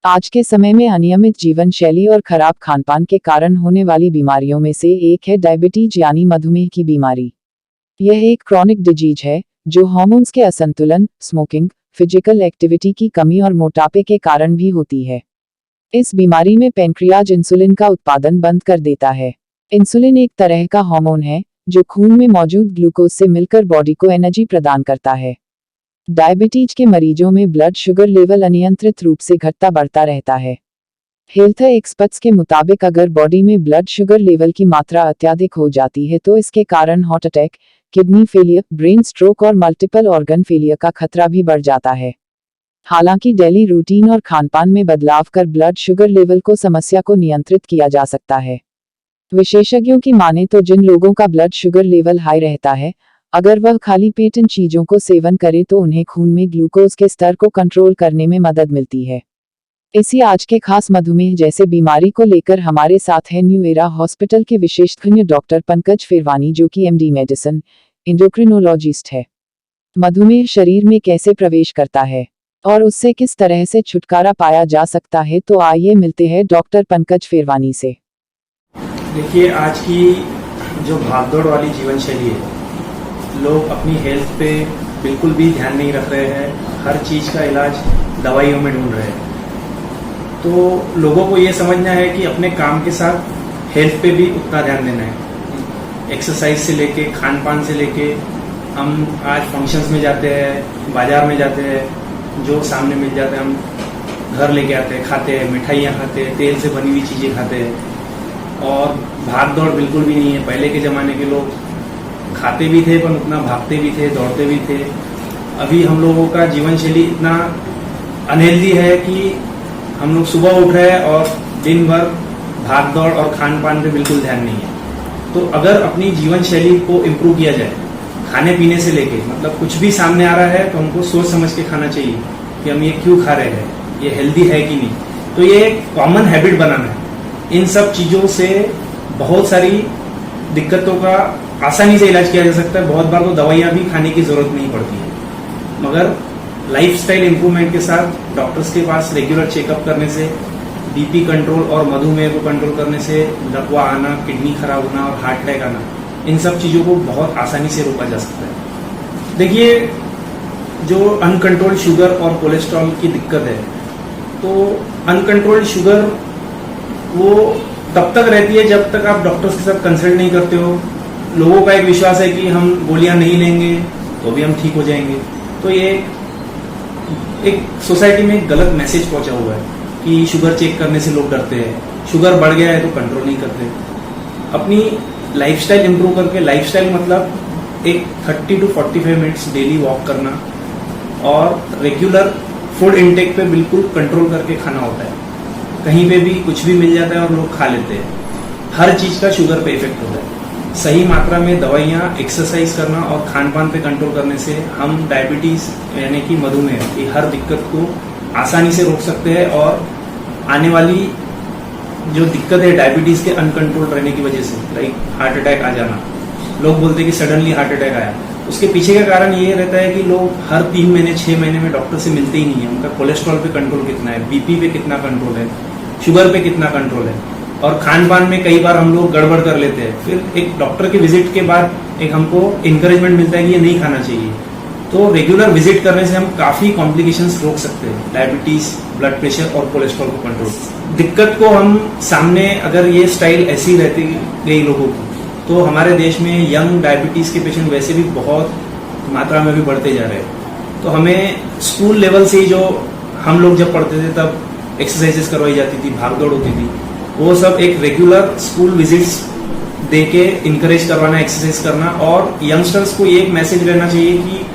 आज के समय में अनियमित जीवन शैली और खराब खानपान के कारण होने वाली बीमारियों में से एक है डायबिटीज यानी मधुमेह की बीमारी। यह एक क्रॉनिक डिजीज है जो हार्मोन्स के असंतुलन, स्मोकिंग, फिजिकल एक्टिविटी की कमी और मोटापे के कारण भी होती है। इस बीमारी में पैंक्रियाज इंसुलिन का उत्पादन बंद कर देता है। इंसुलिन एक तरह का हार्मोन है जो खून में मौजूद ग्लूकोज से मिलकर बॉडी को एनर्जी प्रदान करता है। डायबिटीज के मरीजों में ब्लड शुगर लेवल अनियंत्रित रूप से घटता बढ़ता रहता है। हेल्थ एक्सपर्ट्स के मुताबिक अगर बॉडी में ब्लड शुगर लेवल की मात्रा अत्यधिक हो जाती है तो इसके कारण heart attack, kidney failure, brain stroke और मल्टीपल ऑर्गन फेलियर का खतरा भी बढ़ जाता है। हालांकि डेली रूटीन और खानपान में बदलाव कर ब्लड शुगर लेवल को समस्या को नियंत्रित किया जा सकता है। विशेषज्ञों की माने तो जिन लोगों का ब्लड शुगर लेवल हाई रहता है, अगर वह खाली पेट इन चीजों को सेवन करे तो उन्हें खून में ग्लूकोज के स्तर को कंट्रोल करने में मदद मिलती है। इसी आज के खास मधुमेह जैसे बीमारी को लेकर हमारे साथ है न्यू एरा हॉस्पिटल के विशेषज्ञ डॉक्टर पंकज फिरवानी, जो कि एमडी मेडिसिन एंडोक्रिनोलॉजिस्ट है। मधुमेह शरीर में कैसे प्रवेश करता है और उससे किस तरह से छुटकारा पाया जा सकता है, तो आइए मिलते हैं डॉक्टर पंकज फिरवानी से। देखिए, आज की जो भागदौड़ वाली जीवन शैली है, लोग अपनी हेल्थ पे बिल्कुल भी ध्यान नहीं रख रहे हैं। हर चीज़ का इलाज दवाइयों में ढूंढ रहे हैं। तो लोगों को ये समझना है कि अपने काम के साथ हेल्थ पे भी उतना ध्यान देना है। एक्सरसाइज से लेके, खान पान से लेके, हम आज फंक्शंस में जाते हैं, बाजार में जाते हैं, जो सामने मिल जाते हैं हम घर लेके आते हैं, खाते हैं, मिठाइयाँ खाते हैं, तेल से बनी हुई चीज़ें खाते हैं। और भाग दौड़ बिल्कुल भी नहीं है। पहले के ज़माने के लोग खाते भी थे पर उतना भागते भी थे, दौड़ते भी थे। अभी हम लोगों का जीवन शैली इतना अनहेल्दी है कि हम लोग सुबह उठ रहे हैं और दिन भर भाग दौड़ और खान पान पे बिल्कुल ध्यान नहीं है। तो अगर अपनी जीवन शैली को इम्प्रूव किया जाए, खाने पीने से लेके, मतलब कुछ भी सामने आ रहा है तो हमको सोच समझ के खाना चाहिए कि हम ये क्यों खा रहे हैं, ये हेल्दी है कि नहीं। तो ये कॉमन हैबिट बनाना है। इन सब चीज़ों से बहुत सारी दिक्कतों का आसानी से इलाज किया जा सकता है। बहुत बार तो दवाइयाँ भी खाने की जरूरत नहीं पड़ती है, मगर लाइफस्टाइल इंप्रूवमेंट के साथ डॉक्टर्स के पास रेगुलर चेकअप करने से, बीपी कंट्रोल और मधुमेह को कंट्रोल करने से लकवा आना, किडनी खराब होना और हार्ट अटैक आना, इन सब चीज़ों को बहुत आसानी से रोका जा सकता है। देखिए, जो अनकंट्रोल्ड शुगर और कोलेस्ट्रॉल की दिक्कत है, तो अनकंट्रोल्ड शुगर वो तब तक रहती है जब तक आप डॉक्टर्स के साथ कंसल्ट नहीं करते हो। लोगों का एक विश्वास है कि हम गोलियां नहीं लेंगे तो भी हम ठीक हो जाएंगे। तो ये एक सोसाइटी में एक गलत मैसेज पहुंचा हुआ है कि शुगर चेक करने से लोग डरते हैं, शुगर बढ़ गया है तो कंट्रोल नहीं करते। अपनी लाइफस्टाइल इंप्रूव करके, लाइफस्टाइल मतलब एक 30 to 45 मिनट्स डेली वॉक करना और रेगुलर फूड इनटेक पे बिल्कुल कंट्रोल करके खाना होता है। कहीं पे भी कुछ भी मिल जाता है और लोग खा लेते हैं। हर चीज का शुगर पे इफेक्ट होता है। सही मात्रा में दवाइयाँ, एक्सरसाइज करना और खान पान पे कंट्रोल करने से हम डायबिटीज यानी कि मधुमेह की हर दिक्कत को आसानी से रोक सकते हैं। और आने वाली जो दिक्कत है डायबिटीज के अनकंट्रोल रहने की वजह से, लाइक हार्ट अटैक आ जाना, लोग बोलते हैं कि सडनली हार्ट अटैक आया, उसके पीछे का कारण ये रहता है कि लोग हर 3 महीने 6 महीने में डॉक्टर से मिलते ही नहीं है। उनका कोलेस्ट्रॉल पे कंट्रोल कितना है, बीपी पे कितना कंट्रोल है, शुगर पे कितना कंट्रोल है, और खान पान में कई बार हम लोग गड़बड़ कर लेते हैं। फिर एक डॉक्टर के विजिट के बाद एक हमको इंकरेजमेंट मिलता है कि ये नहीं खाना चाहिए। तो रेगुलर विजिट करने से हम काफी कॉम्प्लिकेशंस रोक सकते हैं, डायबिटीज, ब्लड प्रेशर और कोलेस्ट्रॉल को कंट्रोल। दिक्कत को हम सामने, अगर ये स्टाइल ऐसी रहती गई लोगों की, तो हमारे देश में यंग डायबिटीज के पेशेंट वैसे भी बहुत मात्रा में भी बढ़ते जा रहे हैं। तो हमें स्कूल लेवल से ही, जो हम लोग जब पढ़ते थे तब एक्सरसाइजेस करवाई जाती थी, भागदौड़ होती थी, वो सब एक रेगुलर स्कूल विजिट्स दे के इनकरेज करवाना, एक्सरसाइज करना। और यंगस्टर्स को ये एक मैसेज रहना चाहिए कि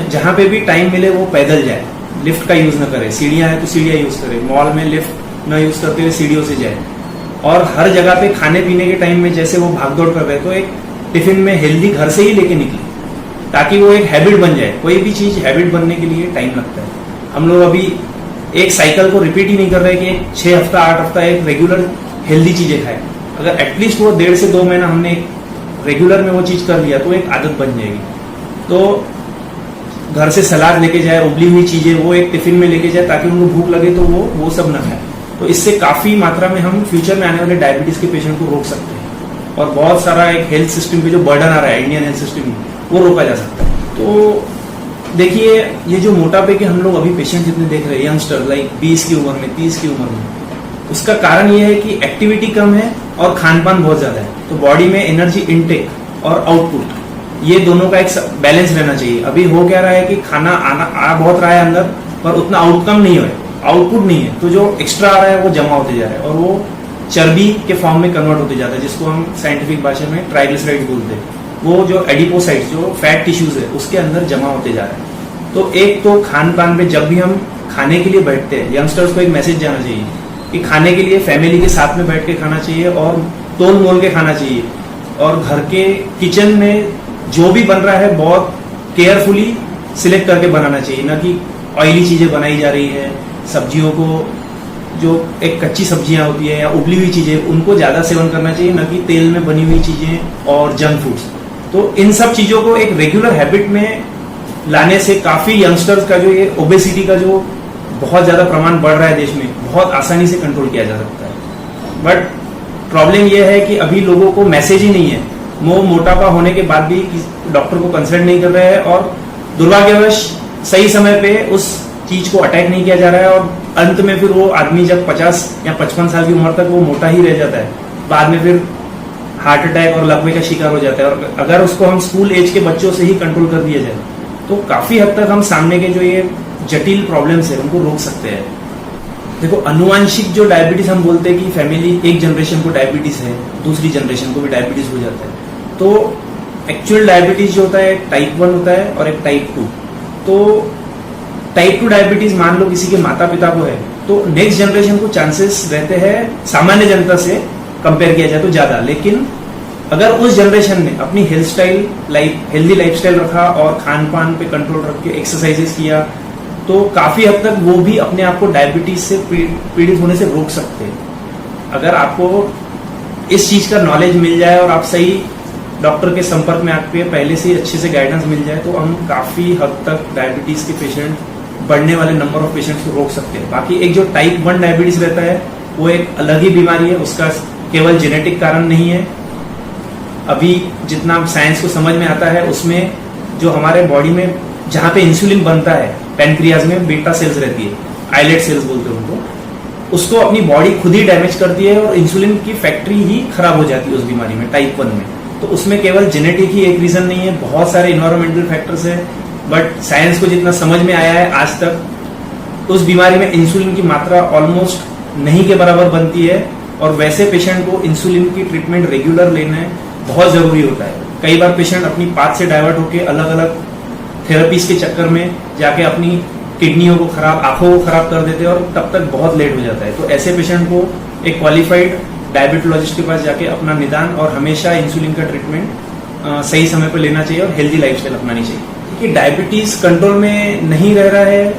जहाँ पे भी टाइम मिले वो पैदल जाए, लिफ्ट का यूज न करे। सीढ़ियाँ हैं तो सीढ़ियाँ यूज करे, मॉल में लिफ्ट न यूज करते हुए सीढ़ियों से जाए। और हर जगह पे खाने पीने के टाइम में जैसे वो भागदौड़ कर रहे हैं, तो एक टिफिन में हेल्दी घर से ही लेके निकले, ताकि वो एक हैबिट बन जाए। कोई भी चीज हैबिट बनने के लिए टाइम लगता है। हम लोग अभी एक साइकिल को रिपीट ही नहीं कर रहे कि 6 हफ्ता 8 हफ्ता एक रेगुलर हेल्दी चीजें खाए। अगर एटलीस्ट वो 1.5 से 2 महीना हमने रेगुलर में वो चीज कर लिया तो एक आदत बन जाएगी। तो घर से सलाद लेके जाए, उबली हुई चीजें वो एक टिफिन में लेके जाए ताकि उनको भूख लगे तो वो सब ना खाए। तो इससे काफी मात्रा में हम फ्यूचर में आने वाले डायबिटीज के पेशेंट को रोक सकते हैं और बहुत सारा एक हेल्थ सिस्टम पे जो बर्डन आ रहा है इंडियन हेल्थ सिस्टम में वो रोका जा सकता है। तो देखिए, ये जो मोटापे के हम लोग अभी पेशेंट जितने देख रहे हैं यंगस्टर लाइक 20 की उम्र में, 30 की उम्र में, उसका कारण ये है कि एक्टिविटी कम है और खान पान बहुत ज्यादा है। तो बॉडी में एनर्जी इनटेक और आउटपुट ये दोनों का एक बैलेंस रहना चाहिए। अभी हो क्या रहा है कि खाना आ बहुत रहा है अंदर पर उतना आउटकम नहीं है, आउटपुट नहीं है। तो जो एक्स्ट्रा आ रहा है वो जमा होते जा रहा है और वो चर्बी के फॉर्म में कन्वर्ट होते जाता है, जिसको हम साइंटिफिक भाषा में ट्राइग्लिसराइड्स बोलते हैं। वो जो एडिपोसाइट्स जो फैट टिश्यूज है उसके अंदर जमा होते जा रहा है। तो एक तो खान पान पे जब भी हम खाने के लिए बैठते हैं, यंगस्टर्स को एक मैसेज जाना चाहिए कि खाने के लिए फैमिली के साथ में बैठ के खाना चाहिए और तोल मोल के खाना चाहिए और घर के किचन में जो भी बन रहा है बहुत केयरफुली सिलेक्ट करके बनाना चाहिए, ना कि ऑयली चीजें बनाई जा रही है। सब्जियों को जो एक कच्ची सब्जियां होती है या उबली हुई चीजें उनको ज्यादा सेवन करना चाहिए, ना कि तेल में बनी हुई चीजें और जंक फूड्स। तो इन सब चीजों को एक रेगुलर हैबिट में लाने से काफी यंगस्टर्स का जो ये ओबेसिटी का जो बहुत ज्यादा प्रमाण बढ़ रहा है देश में, बहुत आसानी से कंट्रोल किया जा सकता है। बट प्रॉब्लम यह है कि अभी लोगों को मैसेज ही नहीं है। वो मोटापा होने के बाद भी डॉक्टर को कंसल्ट नहीं कर रहे हैं और दुर्भाग्यवश सही समय पे उस चीज को अटैक नहीं किया जा रहा है और अंत में फिर वो आदमी जब 50 या 55 साल की उम्र तक वो मोटा ही रह जाता है, बाद में फिर हार्ट अटैक और लकवे का शिकार हो जाता है। और अगर उसको हम स्कूल एज के बच्चों से ही कंट्रोल कर दिया जाए तो काफी हद तक हम सामने के जो ये जटिल प्रॉब्लम्स है उनको रोक सकते हैं। देखो, अनुवांशिक जो डायबिटीज हम बोलते हैं कि फैमिली एक जनरेशन को डायबिटीज है, दूसरी जनरेशन को भी डायबिटीज हो जाता है। तो एक्चुअल डायबिटीज जो होता है टाइप 1 होता है और एक टाइप 2। तो टाइप 2 डायबिटीज मान लो किसी के माता पिता को है तो नेक्स्ट जनरेशन को चांसेस रहते हैं सामान्य जनता से कंपेयर किया जाए तो ज्यादा। लेकिन अगर उस जनरेशन ने अपनी हेल्दी लाइफस्टाइल रखा और खान पान पे कंट्रोल रख के एक्सरसाइजेस किया तो काफी हद तक वो भी अपने आप को डायबिटीज से पीड़ित होने से रोक सकते हैं। अगर आपको इस चीज का नॉलेज मिल जाए और आप सही डॉक्टर के संपर्क में आपके पहले से ही अच्छे से गाइडेंस मिल जाए तो हम काफी हद तक डायबिटीज के पेशेंट, बढ़ने वाले नंबर ऑफ पेशेंट्स को रोक सकते हैं। बाकी एक जो टाइप 1 डायबिटीज रहता है वो एक अलग ही बीमारी है, उसका केवल जेनेटिक कारण नहीं है। अभी जितना साइंस को समझ में आता है उसमें जो हमारे बॉडी में जहां पे इंसुलिन बनता है पैनक्रियाज में बीटा सेल्स रहती है, आइलेट सेल्स बोलते हैं उनको, उसको अपनी बॉडी खुद ही डैमेज करती है और इंसुलिन की फैक्ट्री ही खराब हो जाती है उस बीमारी में, टाइप 1 में। तो उसमें केवल जेनेटिक ही एक रीजन नहीं है, बहुत सारे इन्वायरमेंटल फैक्टर्स है। बट साइंस को जितना समझ में आया है आज तक उस बीमारी में इंसुलिन की मात्रा ऑलमोस्ट नहीं के बराबर बनती है और वैसे पेशेंट को इंसुलिन की ट्रीटमेंट रेगुलर लेना बहुत जरूरी होता है। कई बार पेशेंट अपनी पाथ से डाइवर्ट होकर अलग अलग थेरेपीज के चक्कर में जाके अपनी किडनियों को खराब, आंखों को खराब कर देते हैं और तब तक बहुत लेट हो जाता है। तो ऐसे पेशेंट को एक क्वालिफाइड डायबिटोलॉजिस्ट के पास जाके अपना निदान और हमेशा इंसुलिन का ट्रीटमेंट सही समय पर लेना चाहिए और हेल्दी लाइफस्टाइल अपनानी चाहिए। क्योंकि डायबिटीज कंट्रोल में नहीं रह रहा है।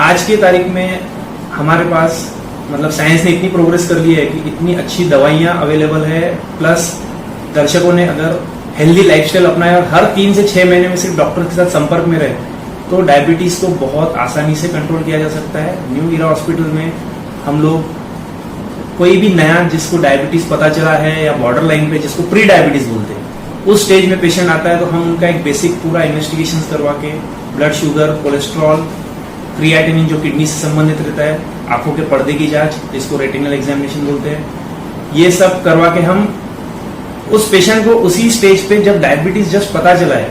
आज की तारीख में हमारे पास मतलब साइंस ने इतनी प्रोग्रेस कर ली है कि इतनी अच्छी दवाइयां अवेलेबल है, प्लस दर्शकों ने अगर हेल्दी लाइफस्टाइल अपनाया और हर 3 से 6 महीने में सिर्फ डॉक्टर के साथ संपर्क में रहे तो डायबिटीज को बहुत आसानी से कंट्रोल किया जा सकता है। न्यू इरा हॉस्पिटल में हम लोग कोई भी नया जिसको डायबिटीज पता चला है या बॉर्डर लाइन पे जिसको प्री डायबिटीज बोलते हैं उस स्टेज में पेशेंट आता है तो हम उनका एक बेसिक पूरा इन्वेस्टिगेशन करवा के ब्लड शुगर, कोलेस्ट्रॉल, क्रिएटिनिन जो किडनी से संबंधित रहता है, आंखों के पर्दे की जांच जिसको रेटिनल एग्जामिनेशन बोलते हैं, ये सब करवा के हम उस पेशेंट को उसी स्टेज पे जब डायबिटीज जस्ट पता चला है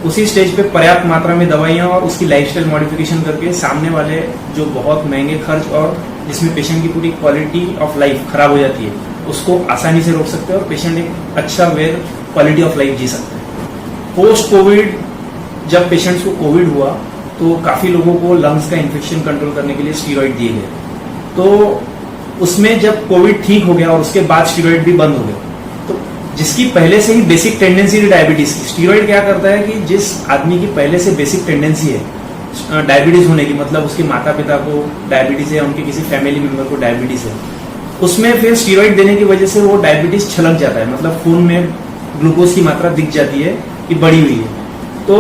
उसी स्टेज पे पर्याप्त मात्रा में दवाइयां और उसकी लाइफस्टाइल मॉडिफिकेशन करके सामने वाले जो बहुत महंगे खर्च और जिसमें पेशेंट की पूरी क्वालिटी ऑफ लाइफ खराब हो जाती है उसको आसानी से रोक सकते हैं और पेशेंट एक अच्छा वेल क्वालिटी ऑफ लाइफ जी सकते हैं। पोस्ट कोविड जब पेशेंट्स को कोविड हुआ तो काफी लोगों को लंग्स का इन्फेक्शन कंट्रोल करने के लिए स्टीरॉइड दिए गए। तो उसमें जब कोविड ठीक हो गया और उसके बाद स्टीरॉइड भी बंद हो गया तो जिसकी पहले से ही बेसिक टेंडेंसी थी डायबिटीज की, स्टीरॉइड क्या करता है कि जिस आदमी की पहले से बेसिक टेंडेंसी है डायबिटीज होने की, मतलब उसके माता पिता को डायबिटीज है, उनके किसी फैमिली मेंबर को डायबिटीज है, उसमें फिर स्टीरॉइड देने की वजह से वो डायबिटीज छलक जाता है, मतलब खून में ग्लूकोज की मात्रा दिख जाती है कि बढ़ी हुई है। तो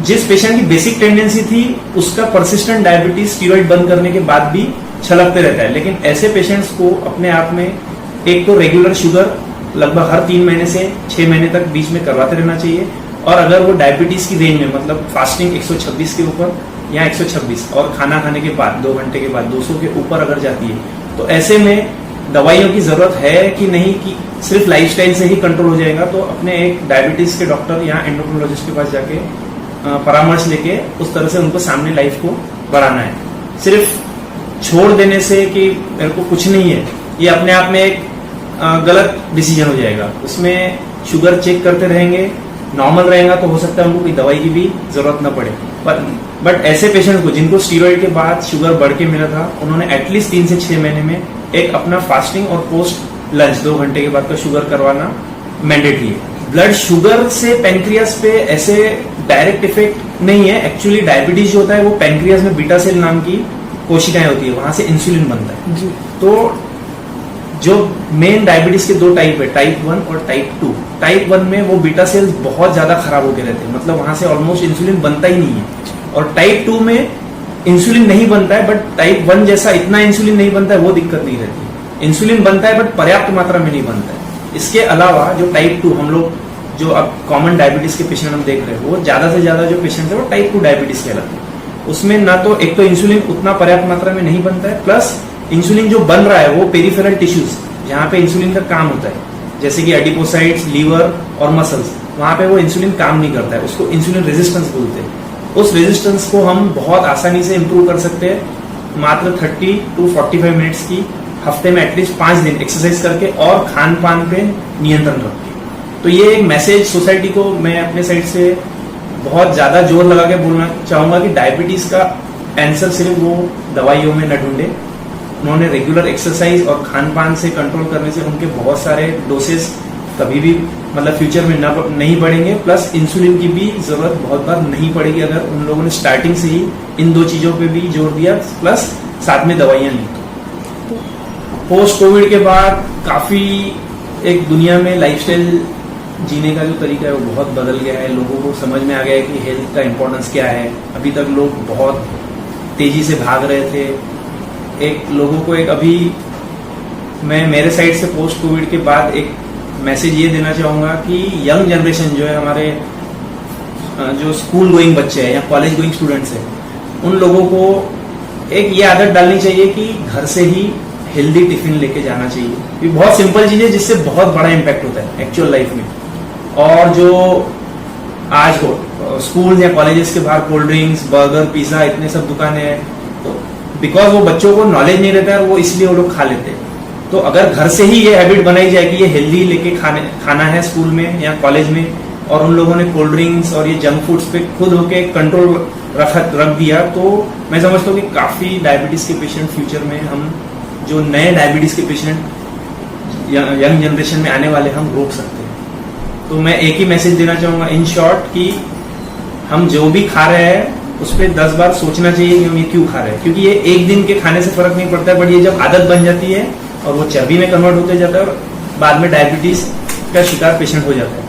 जिस पेशेंट की बेसिक टेंडेंसी थी उसका परसिस्टेंट डायबिटीज स्टीरॉइड बंद करने के बाद भी छलकते रहता है, लेकिन ऐसे पेशेंट्स को अपने आप में एक तो रेगुलर शुगर लगभग हर 3 महीने से 6 महीने तक बीच में करवाते रहना चाहिए, और अगर वो डायबिटीज की रेंज में मतलब फास्टिंग 126 के ऊपर या 126 और खाना खाने के बाद 2 घंटे के बाद 200 के ऊपर अगर जाती है, तो ऐसे में दवाइयों की जरूरत है कि नहीं, कि सिर्फ लाइफस्टाइल से ही कंट्रोल हो जाएगा। तो अपने एक डायबिटीज के डॉक्टर या एंडोक्रिनोलॉजिस्ट के पास जाके परामर्श लेके उस तरह से उनको सामने लाइफ को बढ़ाना है। सिर्फ छोड़ देने से कि मेरे को कुछ नहीं है, ये अपने आप में एक गलत डिसीजन हो जाएगा। उसमें शुगर चेक करते रहेंगे, नॉर्मल रहेगा तो हो सकता है उनको कोई दवाई की भी जरूरत न पड़े। बट ऐसे पेशेंट्स को जिनको स्टीरॉइड के बाद शुगर बढ़ के मिला था, उन्होंने एटलीस्ट 3 से 6 महीने में एक अपना फास्टिंग और पोस्ट लंच 2 घंटे के बाद का शुगर करवाना मैंडेटरी है। ब्लड शुगर से पेनक्रियास पे ऐसे डायरेक्ट इफेक्ट नहीं है। एक्चुअली डायबिटीज जो होता है वो पेनक्रियास में बीटा सेल नाम की कोशिकाएं होती है, वहां से इंसुलिन बनता है जी। तो जो मेन डायबिटीज के 2 टाइप है, टाइप 1 और टाइप 2। टाइप 1 में वो बीटा सेल्स बहुत ज्यादा खराब होके रहते हैं, मतलब वहां से ऑलमोस्ट इंसुलिन बनता ही नहीं है। और टाइप 2 में इंसुलिन नहीं बनता है, बट टाइप 1 जैसा इतना इंसुलिन नहीं बनता है, वो दिक्कत नहीं रहती। इंसुलिन बनता है बट पर्याप्त मात्रा में नहीं बनता है। इसके अलावा जो टाइप 2 हम लोग जो अब कॉमन डायबिटीज के पेशेंट हम देख रहे हैं, वो ज्यादा से ज्यादा जो पेशेंट है वो टाइप 2 डायबिटीज कहलाते हैं। उसमें ना तो एक तो इंसुलिन उतना पर्याप्त मात्रा में नहीं बनता है, प्लस इंसुलिन जो बन रहा है वो पेरिफेरल टिश्यूज जहाँ पे इंसुलिन का काम होता है, जैसे कि एडिपोसाइट्स, लीवर और मसल्स, वहां पे वो इंसुलिन काम नहीं करता है। उसको इंसुलिन रेजिस्टेंस बोलते हैं। उस रेजिस्टेंस को हम बहुत आसानी से इंप्रूव कर सकते हैं मात्र 30 to 45 मिनट्स की हफ्ते में एटलीस्ट 5 दिन एक्सरसाइज करके और खान पान पे नियंत्रण रख के। तो ये एक मैसेज सोसाइटी को मैं अपने साइड से बहुत ज्यादा जोर लगा के बोलना चाहूंगा कि डायबिटीज का आंसर सिर्फ वो दवाइयों में न ढूंढे। उन्होंने रेगुलर एक्सरसाइज और खान पान से कंट्रोल करने से उनके बहुत सारे डोसेस कभी भी मतलब फ्यूचर में नहीं बढ़ेंगे, प्लस इंसुलिन की भी जरूरत बहुत बार नहीं पड़ेगी अगर उन लोगों ने स्टार्टिंग से ही इन 2 चीजों पे भी जोर दिया, प्लस साथ में दवाइयां ली। तो पोस्ट कोविड के बाद काफी एक दुनिया में लाइफस्टाइल जीने का जो तरीका है वो बहुत बदल गया है। लोगों को समझ में आ गया है कि हेल्थ का इम्पोर्टेंस क्या है। अभी तक लोग बहुत तेजी से भाग रहे थे। एक लोगों को एक अभी मैं मेरे साइड से पोस्ट कोविड के बाद एक मैसेज ये देना चाहूंगा कि यंग जनरेशन जो है, हमारे जो स्कूल गोइंग बच्चे हैं या कॉलेज गोइंग स्टूडेंट्स हैं, उन लोगों को एक ये आदत डालनी चाहिए कि घर से ही हेल्दी टिफिन लेके जाना चाहिए। ये बहुत सिंपल चीज है जिससे बहुत बड़ा इम्पैक्ट होता है एक्चुअल लाइफ में। और जो आज हो स्कूल या कॉलेजेस के बाहर कोल्ड ड्रिंक्स, बर्गर, पिज्जा इतने सब दुकानें हैं, तो बिकॉज वो बच्चों को नॉलेज नहीं रहता है, वो इसलिए वो लोग खा लेते हैं। तो अगर घर से ही ये हैबिट बनाई जाए कि ये हेल्दी लेके खाना है स्कूल में या कॉलेज में, और उन लोगों ने कोल्ड ड्रिंक्स और ये जंक फूड्स पे खुद होके कंट्रोल रख दिया, तो मैं समझता हूँ कि काफी डायबिटीज के पेशेंट फ्यूचर में हम जो नए डायबिटीज के पेशेंट यंग जनरेशन में आने वाले हम रोक सकते हैं। तो मैं एक ही मैसेज देना चाहूंगा इन शॉर्ट कि हम जो भी खा रहे हैं उस पर 10 बार सोचना चाहिए कि हम ये क्यों खा रहे हैं, क्योंकि ये एक दिन के खाने से फर्क नहीं पड़ता है, बट ये जब आदत बन जाती है और वो चर्बी में कन्वर्ट होते जाता है और बाद में डायबिटीज का शिकार पेशेंट हो जाता है।